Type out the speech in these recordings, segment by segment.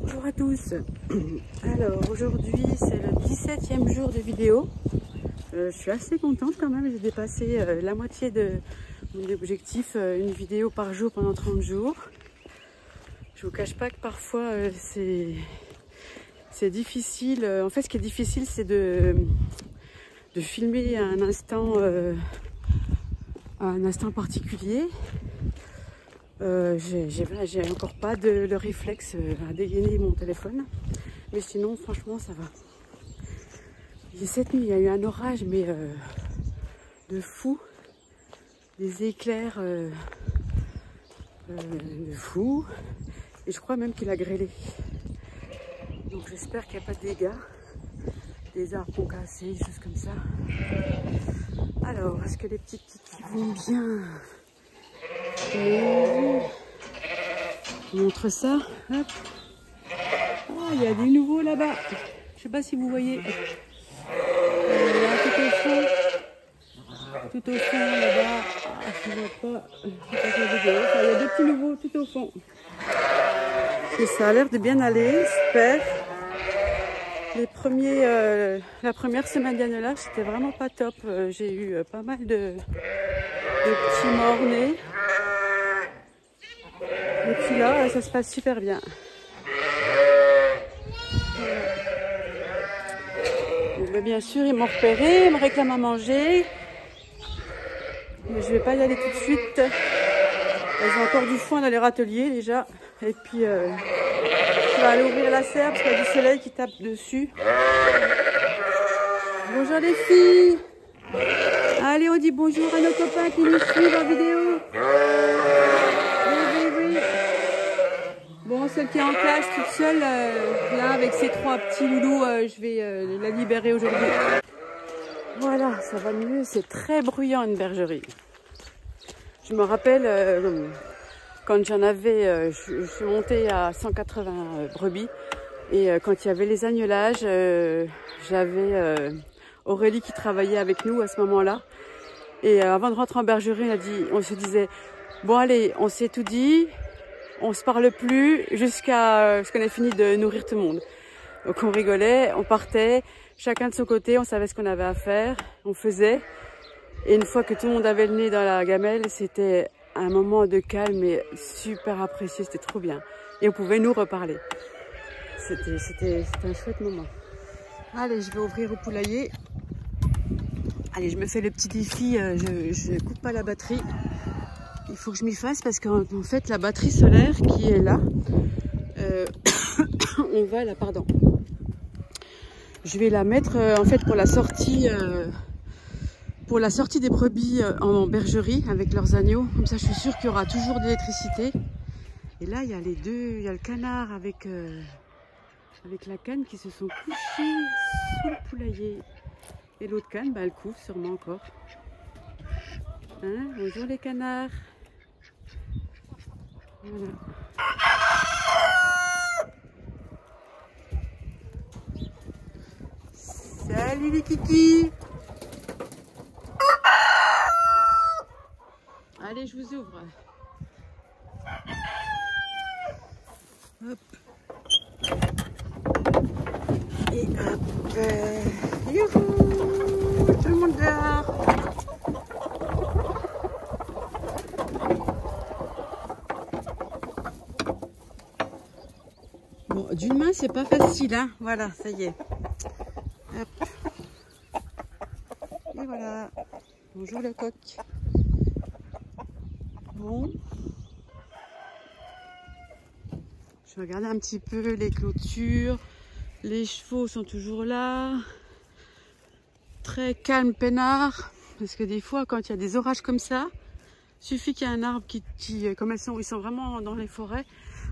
Bonjour à tous. Alors aujourd'hui c'est le 17e jour de vidéo. Je suis assez contente quand même, j'ai dépassé la moitié de mon objectif, une vidéo par jour pendant 30 jours. Je vous cache pas que parfois c'est difficile. En fait ce qui est difficile c'est de filmer à un instant particulier. J'ai encore pas le réflexe à dégainer mon téléphone, mais sinon franchement ça va. Et cette nuit il y a eu un orage mais de fou, des éclairs de fou, et je crois même qu'il a grêlé. Donc j'espère qu'il n'y a pas de dégâts, des arbres ont cassé, des choses comme ça. Alors est-ce que les petites kikis vont bien? Je vous montre ça. Hop. Oh, il y a des nouveaux là-bas. Je sais pas si vous voyez. Il y a tout au fond là-bas. Ah, je ne vois pas. Il y a deux petits nouveaux tout au fond. Et ça a l'air de bien aller, super. La première semaine d'annulage, c'était vraiment pas top. J'ai eu pas mal de petits morts-nés. Et puis là, ça se passe super bien. Donc, bien sûr, ils m'ont repéré, ils me réclament à manger. Mais je vais pas y aller tout de suite. Ils ont encore du foin dans leur atelier déjà. Et puis, je vais aller ouvrir la serre parce qu'il y a du soleil qui tape dessus. Bonjour les filles. Allez, on dit bonjour à nos copains qui nous suivent en vidéo. Oui. Bon, celle qui est en classe toute seule, là, avec ses trois petits loulous, je vais la libérer aujourd'hui. Voilà, ça va mieux. C'est très bruyant une bergerie. Je me rappelle, quand j'en avais, je suis montée à 180 brebis. Et quand il y avait les agnelages, j'avais Aurélie qui travaillait avec nous à ce moment-là. Et avant de rentrer en bergerie, on se disait, bon allez, on s'est tout dit, on se parle plus jusqu'à ce qu'on ait fini de nourrir tout le monde. Donc on rigolait, on partait, chacun de son côté, on savait ce qu'on avait à faire, on faisait. Et une fois que tout le monde avait le nez dans la gamelle, c'était un moment de calme et super apprécié, c'était trop bien. Et on pouvait nous reparler. C'était un chouette moment. Allez, je vais ouvrir au poulailler. Allez, je me fais le petit défi, je coupe pas la batterie. Il faut que je m'y fasse parce qu'en fait, la batterie solaire qui est là, on va là, pardon. Je vais la mettre en fait pour la sortie des brebis en bergerie avec leurs agneaux. Comme ça, je suis sûre qu'il y aura toujours de l'électricité. Et là, il y a les deux, il y a le canard avec la canne qui se sont couchés sous le poulailler. Et l'autre canne, bah, elle couvre sûrement encore. Hein, bonjour les canards. Voilà. Salut les kikis. Allez, je vous ouvre. Hop. Et hop. Youhou, tout le monde dehors. Bon, d'une main, c'est pas facile, hein. Voilà, ça y est. Hop. Et voilà. Bonjour le coq. Bon. Je vais regarder un petit peu les clôtures. Les chevaux sont toujours là. Très calme, peinard. Parce que des fois, quand il y a des orages comme ça, suffit qu'il y ait un arbre qui comme ils sont vraiment dans les forêts,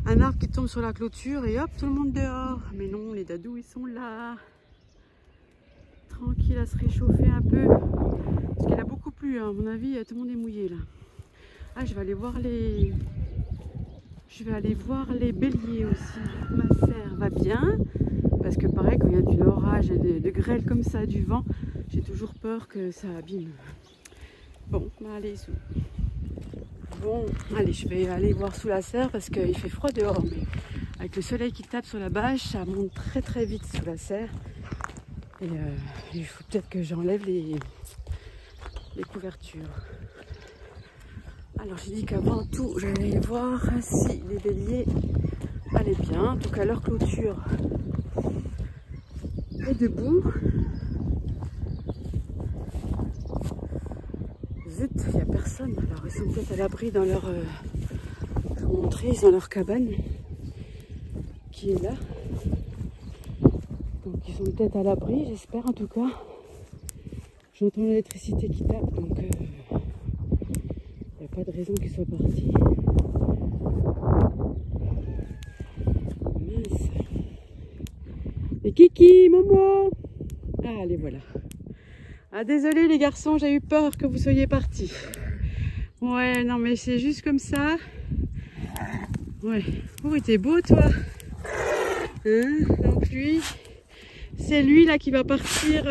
un arbre qui tombe sur la clôture et hop, tout le monde dehors. Mais non, les dadous, ils sont là. Tranquille à se réchauffer un peu. Parce qu'il a beaucoup plu, hein. À mon avis, tout le monde est mouillé là. Ah, je vais aller voir les béliers aussi. Ma serre va bien. Parce que pareil, quand il y a du orage et de grêle comme ça, du vent, j'ai toujours peur que ça abîme. Bon, bah allez, sous. Bon, allez, je vais aller voir sous la serre parce qu'il fait froid dehors. Mais Avec le soleil qui tape sur la bâche, ça monte très très vite sous la serre. Et il faut peut-être que j'enlève les couvertures. Alors j'ai dit qu'avant tout, j'allais voir si les béliers allaient bien. En tout cas, leur clôture est debout. Zut, il n'y a personne. Alors ils sont peut-être à l'abri dans leur... je vais vous montrer, ils ont leur cabane qui est là. Donc ils sont peut-être à l'abri, j'espère en tout cas. J'entends l'électricité qui tape, donc il n'y a pas de raison qu'ils soient partis. Mince. Et Kiki, Momo. Ah, les voilà. Ah, désolé les garçons, j'ai eu peur que vous soyez partis. Ouais, non mais c'est juste comme ça. Ouais. Oh, t'es beau toi. Hein? Donc lui, c'est lui là qui va partir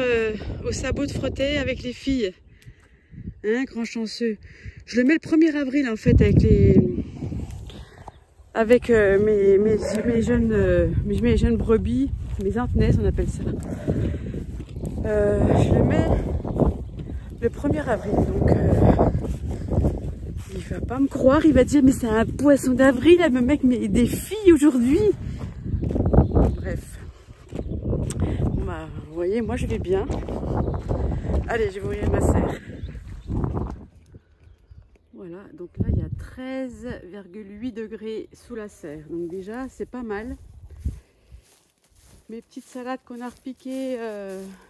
au sabot de frotter avec les filles. Hein, grand chanceux. Je le mets le 1er avril en fait avec mes jeunes brebis, mes antenaises on appelle ça. Je le mets le 1er avril, donc il va pas me croire, il va dire mais c'est un poisson d'avril, elle me met des filles aujourd'hui. Bref. Bon bah, vous voyez, moi je vais bien. Allez, je vais ouvrir ma serre. Voilà, donc là il y a 13,8 degrés sous la serre. Donc déjà, c'est pas mal. Mes petites salades qu'on a repiquées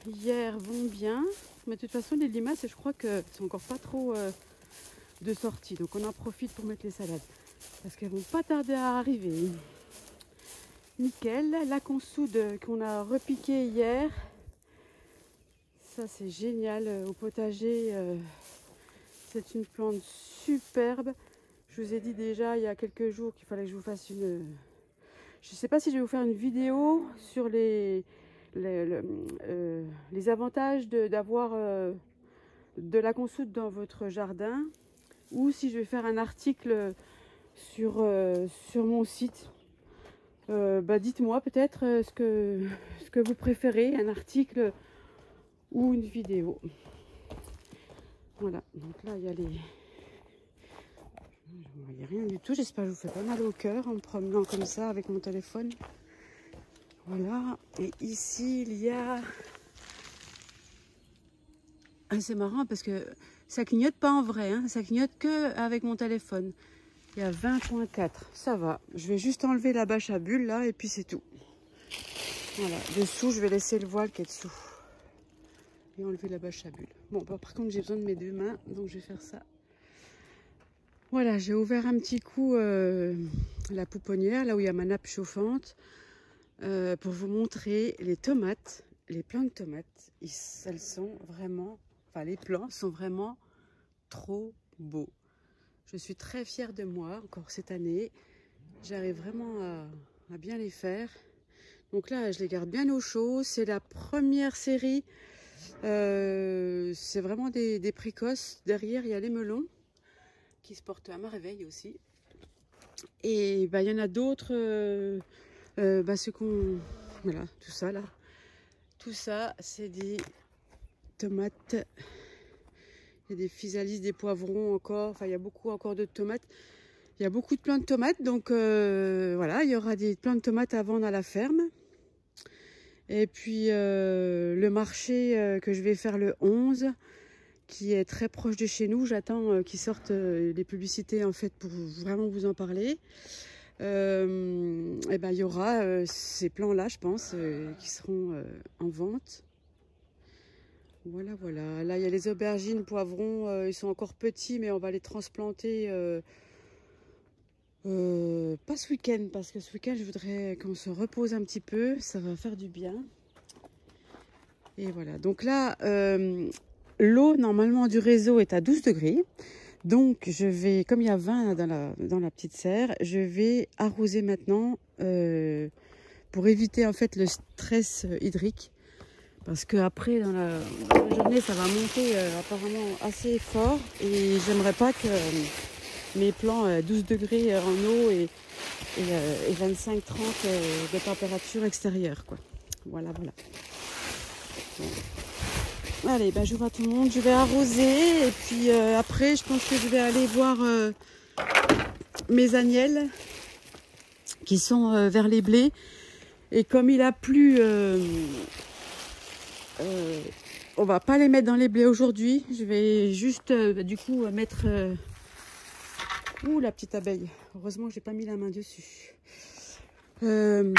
hier vont bien. Mais de toute façon, les limaces, je crois que c'est encore pas trop de sortie. Donc on en profite pour mettre les salades. Parce qu'elles vont pas tarder à arriver. Nickel. La consoude qu'on a repiquée hier. Ça, c'est génial. Au potager, c'est une plante superbe. Je vous ai dit déjà il y a quelques jours qu'il fallait que je vous fasse une... Je ne sais pas si je vais vous faire une vidéo sur les avantages d'avoir de la consoude dans votre jardin, ou si je vais faire un article sur mon site. Dites-moi peut-être ce que vous préférez, un article ou une vidéo. Voilà, donc là il y a les... Il n'y a rien du tout, j'espère que je vous fais pas mal au cœur en me promenant comme ça avec mon téléphone. Voilà, et ici il y a... Ah, c'est marrant parce que ça clignote pas en vrai, hein. Ça clignote que avec mon téléphone. Il y a 20,4, ça va. Je vais juste enlever la bâche à bulles là et puis c'est tout. Voilà, dessous je vais laisser le voile qui est dessous. Et enlever la bâche à bulles. Bon, bah, par contre j'ai besoin de mes 2 mains, donc je vais faire ça. Voilà, j'ai ouvert un petit coup la pouponnière, là où il y a ma nappe chauffante, pour vous montrer les tomates, les plants de tomates. Elles sont vraiment, enfin les plants sont vraiment trop beaux. Je suis très fière de moi, encore cette année. J'arrive vraiment à bien les faire. Donc là, je les garde bien au chaud. C'est la première série. C'est vraiment des précoces. Derrière, il y a les melons qui se portent à merveille aussi. Et bah, il y en a d'autres, ceux qu'on... Voilà, tout ça là. Tout ça, c'est des tomates. Il y a des physalis, des poivrons encore. Enfin, il y a beaucoup encore de tomates. Il y a beaucoup de plants de tomates. Donc voilà, il y aura des plants de tomates à vendre à la ferme. Et puis le marché que je vais faire le 11, qui est très proche de chez nous. J'attends qu'ils sortent les publicités en fait pour vraiment vous en parler. Et ben, il y aura ces plants-là, je pense, qui seront en vente. Voilà, voilà. Là, il y a les aubergines, poivrons. Ils sont encore petits, mais on va les transplanter pas ce week-end, parce que ce week-end, je voudrais qu'on se repose un petit peu. Ça va faire du bien. Et voilà. Donc là, l'eau, normalement, du réseau est à 12 degrés. Donc, je vais, comme il y a 20 dans la petite serre, je vais arroser maintenant pour éviter, en fait, le stress hydrique. Parce qu'après, dans la journée, ça va monter apparemment assez fort. Et j'aimerais pas que mes plants 12 degrés en eau et 25-30 de température extérieure, quoi. Voilà, voilà. Bon. Allez, ben, je vois tout le monde, je vais arroser et puis après je pense que je vais aller voir mes agnelles qui sont vers les blés. Et comme il a plu, on va pas les mettre dans les blés aujourd'hui. Je vais juste du coup mettre... Ouh, la petite abeille. Heureusement que j'ai pas mis la main dessus. Je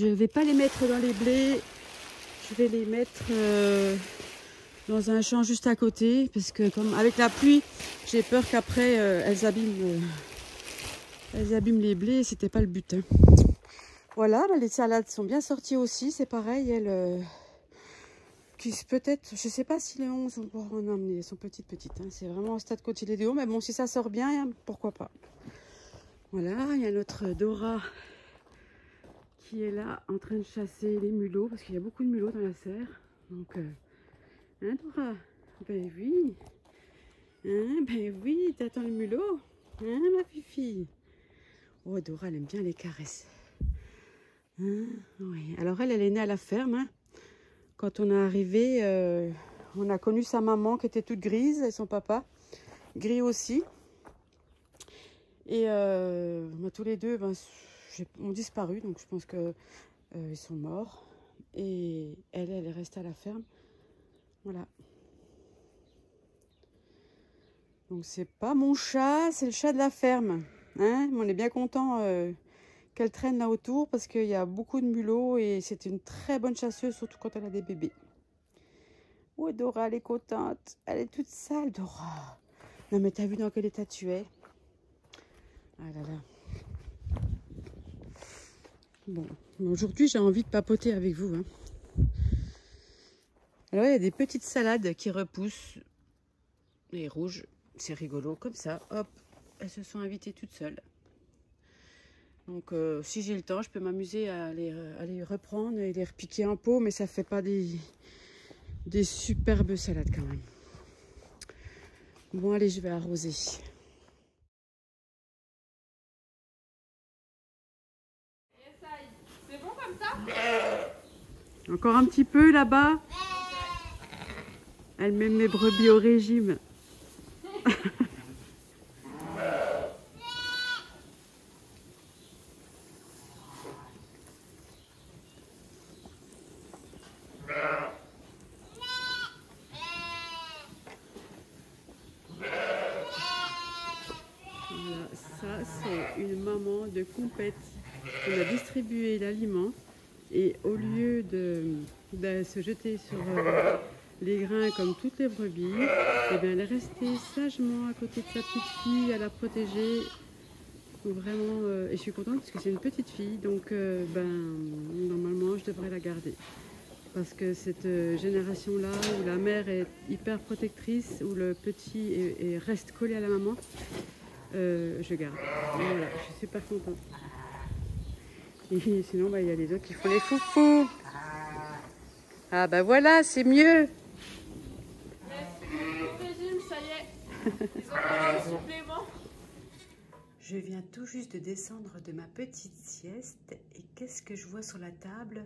vais pas les mettre dans les blés. Je vais les mettre dans un champ juste à côté. Parce que comme avec la pluie, j'ai peur qu'après elles abîment les blés. C'était pas le but. Hein. Voilà, les salades sont bien sorties aussi. C'est pareil, elles... peut-être, je sais pas si les 11 on pourra en emmener, elles sont petites, hein. C'est vraiment au stade cotylédon, mais bon, si ça sort bien, pourquoi pas. Voilà, il y a notre Dora qui est là en train de chasser les mulots, parce qu'il y a beaucoup de mulots dans la serre. Donc, hein Dora? Ben oui, hein, ben oui, t'attends le mulot, hein ma fifi? Oh, Dora, elle aime bien les caresses. Hein, oui, alors elle est née à la ferme, hein. Quand on est arrivé, on a connu sa maman qui était toute grise et son papa gris aussi. Et tous les deux ont disparu, donc je pense qu'ils sont morts. Et elle est restée à la ferme. Voilà. Donc c'est pas mon chat, c'est le chat de la ferme. Hein, on est bien content qu'elle traîne là autour parce qu'il y a beaucoup de mulots et c'est une très bonne chasseuse, surtout quand elle a des bébés. Oh, Dora, elle est contente. Elle est toute sale, Dora. Non, mais t'as vu dans quel état tu es? Ah là là. Bon, aujourd'hui, j'ai envie de papoter avec vous. Hein. Alors, il y a des petites salades qui repoussent. Les rouges, c'est rigolo, comme ça. Hop, elles se sont invitées toutes seules. Donc, si j'ai le temps, je peux m'amuser à les reprendre et les repiquer en pot, mais ça fait pas des superbes salades quand même. Bon, allez, je vais arroser. C'est bon comme ça? Encore un petit peu là-bas. Elle met mes brebis au régime. Voilà, ça c'est une maman de compète. On a distribué l'aliment et au lieu de se jeter sur les grains comme toutes les brebis, eh bien, elle est restée sagement à côté de sa petite fille, elle a protégé. Donc vraiment, et je suis contente parce que c'est une petite fille, donc normalement je devrais la garder. Parce que cette génération-là, où la mère est hyper protectrice, où le petit reste collé à la maman, je garde. Et voilà, je suis super contente. Et sinon, il y a les autres qui font les foufous. Ah bah voilà, c'est mieux. Ça y est, ils ont un supplément. Je viens tout juste de descendre de ma petite sieste et qu'est-ce que je vois sur la table?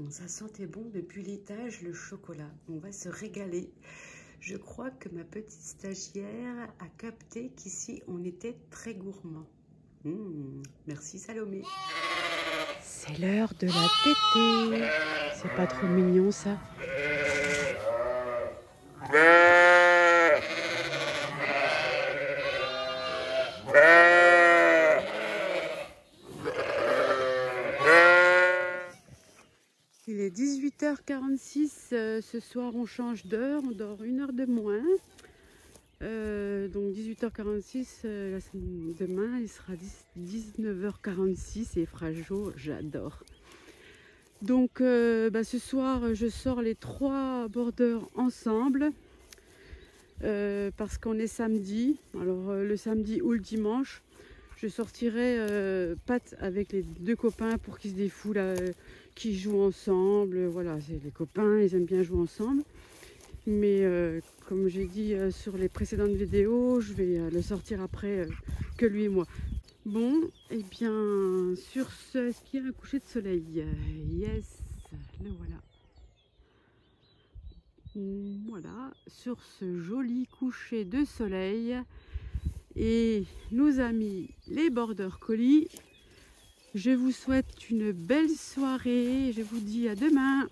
Ça sentait bon depuis l'étage, le chocolat. On va se régaler. Je crois que ma petite stagiaire a capté qu'ici on était très gourmand. Merci Salomé. C'est l'heure de la tétée. C'est pas trop mignon ça? Il est 18h46, ce soir on change d'heure, on dort 1 heure de moins. Donc 18h46, demain il sera 19h46 et il fera chaud, j'adore. Donc ce soir je sors les 3 bordeurs ensemble parce qu'on est samedi. Alors le samedi ou le dimanche, je sortirai Pat avec les 2 copains pour qu'ils se défoulent, qu'ils jouent ensemble. Voilà, c'est les copains, ils aiment bien jouer ensemble. Mais comme j'ai dit sur les précédentes vidéos, je vais le sortir après que lui et moi. Bon, et bien sur ce, est-ce qu'il y a un coucher de soleil? Yes, le voilà. Voilà, sur ce joli coucher de soleil et nos amis les border collies, je vous souhaite une belle soirée, je vous dis à demain.